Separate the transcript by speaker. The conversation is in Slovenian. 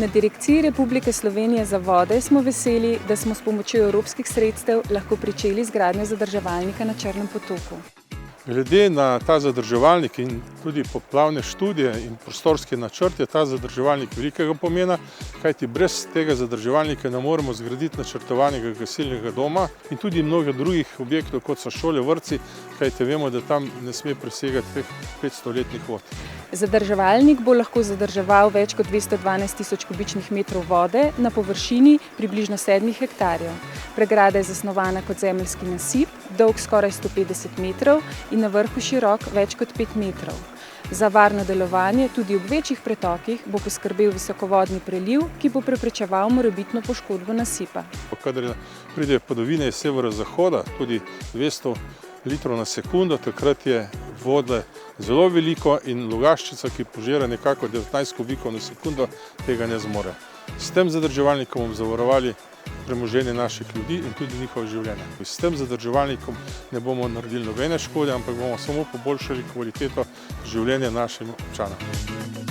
Speaker 1: Na Direkciji Republike Slovenije za vode smo veseli, da smo s pomočjo evropskih sredstev lahko pričeli z gradnjo zadrževalnika na Črnem potoku.
Speaker 2: Glede na ta zadrževalnik in tudi poplavne študije in prostorski načrt je ta zadrževalnik velikega pomena, kajti brez tega zadrževalnika ne moremo zgraditi načrtovanega gasilnega doma in tudi mnogo drugih objektov, kot so šole, vrtci, kajti vemo, da tam ne sme presegati teh 500-letnih vod.
Speaker 1: Zadrževalnik bo lahko zadrževal več kot 212 tisoč kubičnih metrov vode na površini približno 7 hektarjev. Pregrada je zasnovana kot zemeljski nasip, dolg skoraj 150 metrov in na vrhu širok več kot 5 metrov. Za varno delovanje tudi ob večjih pretokih bo poskrbel visokovodni preliv, ki bo preprečeval morebitno poškodbo nasipa.
Speaker 2: Kadar pride padavine iz severozahoda, tudi 200 litrov na sekundo, takrat je vode zelo veliko in Logaščica, ki požira nekako 19 kubikov na sekundo, tega ne zmore. S tem zadrževalnikom bomo zavarovali premoženje naših ljudi in tudi njihovo življenje. S tem zadrževalnikom ne bomo naredili nobene škode, ampak bomo samo poboljšali kvaliteto življenja našim občanom.